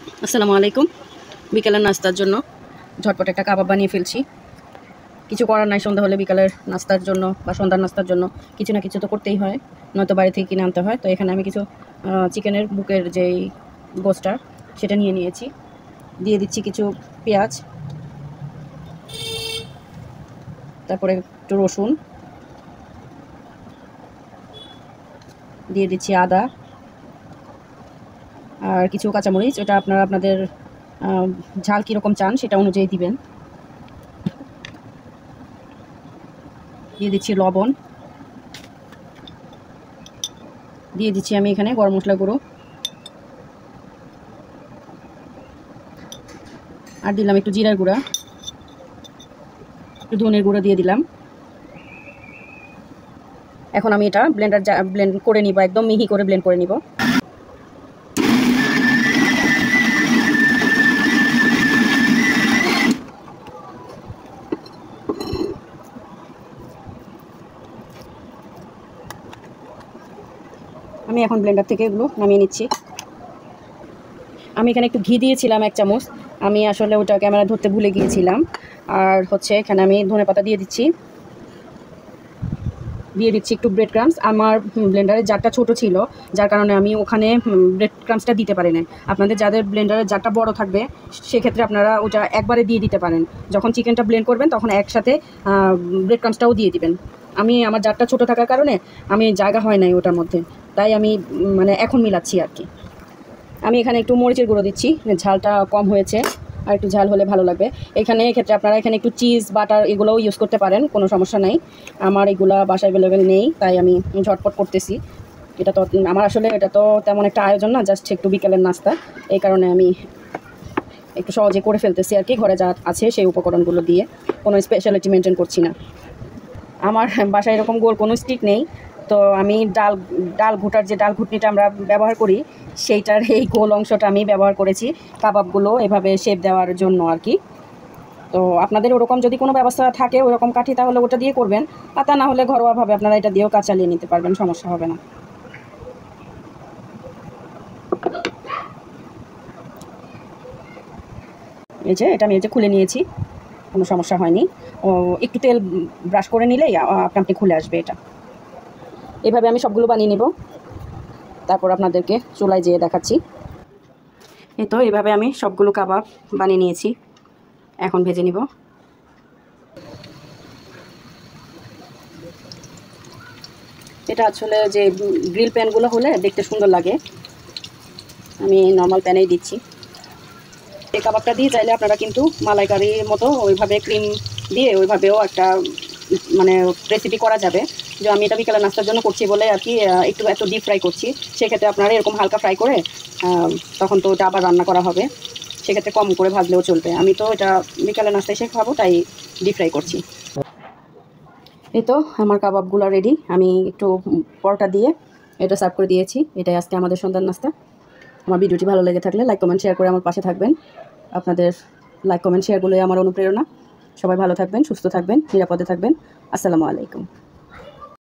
আসসালামু আলাইকুম। বিকেলের নাস্তার জন্য ঝটপট একটা কাবাব বানিয়ে ফেলছি। কিছু করার নাই, সন্ধ্যা হলে বিকালের নাস্তার জন্য বা সন্ধ্যার নাস্তার জন্য কিছু না কিছু তো করতেই হয়, নয়তো বাড়ি থেকে কিনে আনতে হয়। তো এখানে আমি কিছু চিকেনের বুকের যেই গোস্টটা সেটা নিয়ে নিয়েছি। দিয়ে দিচ্ছি কিছু পেঁয়াজ, তারপরে একটু রসুন, দিয়ে দিচ্ছি আদা আর কিছু কাঁচামরিচ। এটা আপনারা আপনাদের ঝাল কীরকম চান সেটা অনুযায়ী দিবেন। দিয়ে দিচ্ছি লবণ, দিয়ে দিচ্ছি আমি এখানে গরম মশলা গুঁড়ো, আর দিলাম একটু জিরার গুঁড়া, একটু ধনের গুঁড়ো দিয়ে দিলাম। এখন আমি এটা ব্লেন্ড করে নিব, একদম মিহি করে ব্লেন্ড করে নিব। আমি এখন ব্লেন্ডার থেকে এগুলো নামিয়ে নিচ্ছি। আমি এখানে একটু ঘি দিয়েছিলাম 1 চামচ, আমি আসলে ওটা ক্যামেরা ধরতে ভুলে গিয়েছিলাম। আর হচ্ছে এখানে আমি ধনেপাতা দিয়ে দিচ্ছি একটু ব্রেড ক্রাম্বস। আমার ব্লেন্ডারের জারটা ছোট ছিল, যার কারণে আমি ওখানে ব্রেড ক্রাম্বসটা দিতে পারি না। আপনাদের যাদের ব্লেন্ডারের জারটা বড় থাকবে সেক্ষেত্রে আপনারা ওটা একবারে দিয়ে দিতে পারেন। যখন চিকেনটা ব্লেন্ড করবেন তখন একসাথে ব্রেড ক্রাম্বসটাও দিয়ে দিবেন। আমার জারটা ছোট থাকার কারণে আমি জায়গা হয় নাই ওটার মধ্যে, তাই আমি মানে এখন মিলাচ্ছি আর কি। আমি এখানে একটু মরিচের গুঁড়ো দিচ্ছি, ঝালটা কম হয়েছে, আর একটু ঝাল হলে ভালো লাগবে। এক্ষেত্রে আপনারা এখানে একটু চিজ, বাটার এগুলোও ইউজ করতে পারেন, কোনো সমস্যা নাই। আমার এগুলা বাসায় অ্যাভেলেবেল নেই, তাই আমি ঝটপট করতেছি। এটা তো তেমন একটা আয়োজন না, জাস্ট একটু বিকেলের নাস্তা, এই কারণে আমি একটু সহজে করে ফেলতেছি আর কি। ঘরে যা আছে সেই উপকরণগুলো দিয়ে কোনো স্পেশালিটি মেনটেন করছি না। আমার বাসায় এরকম গোল কোনো স্টিক নেই, তো আমি ডাল ঘুটার যে ডাল ঘুটনিটা আমরা ব্যবহার করি সেইটার এই গোল অংশটা আমি ব্যবহার করেছি কাবাবগুলো এভাবে শেপ দেওয়ার জন্য আর কি। তো আপনাদের ওরকম যদি কোনো ব্যবস্থা থাকে ওরকম কাঠি, তাহলে ওটা দিয়ে করবেন, আর তা না হলে ঘরোয়াভাবে আপনারা এটা দিয়েও কাজ চালিয়ে নিতে পারবেন, সমস্যা হবে না। এটা আমি খুলে নিয়েছি, কোনো সমস্যা হয়নি। একটু তেল ব্রাশ করে নিলেই আপনি খুলে আসবে এটা। এভাবে আমি সবগুলো বানিয়ে নেব, তারপর আপনাদেরকে চুলায় যেয়ে দেখাচ্ছি। এই তো এভাবে আমি সবগুলো কাবাব বানিয়ে নিয়েছি, এখন ভেজে নিব। এটা আসলে যে গ্রিল প্যানগুলো হলে দেখতে সুন্দর লাগে, আমি নর্মাল প্যানেই দিচ্ছি। এই কাবাবটা দিয়ে চাইলে আপনারা কিন্তু মালাইকারির মতো ওইভাবে ক্রিম দিয়ে ওইভাবেও একটা মানে রেসিপি করা যাবে। যে আমি এটা বিকেলে নাস্তার জন্য করছি বলে আর কি একটু ডিপ ফ্রাই করছি। সেক্ষেত্রে আপনারা এরকম হালকা ফ্রাই করে তখন তো ওটা আবার রান্না করা হবে, সেক্ষেত্রে কম করে ভাজলেও চলবে। আমি তো এটা বিকেলে নাস্তা এসে খাবো, তাই ডিপ ফ্রাই করছি। এই তো আমার কাবাবগুলো রেডি। আমি একটু পরোটা দিয়ে এটা সার্ভ করে দিয়েছি। এটাই আজকে আমাদের সন্ধ্যার নাস্তা। আমার ভিডিওটি ভালো লেগে থাকলে লাইক কমেন্ট শেয়ার করে আমার পাশে থাকবেন। আপনাদের লাইক কমেন্ট শেয়ারগুলোই আমার অনুপ্রেরণা। সবাই ভালো থাকবেন, সুস্থ থাকবেন, নিরাপদে থাকবেন। আসসালামু আলাইকুম।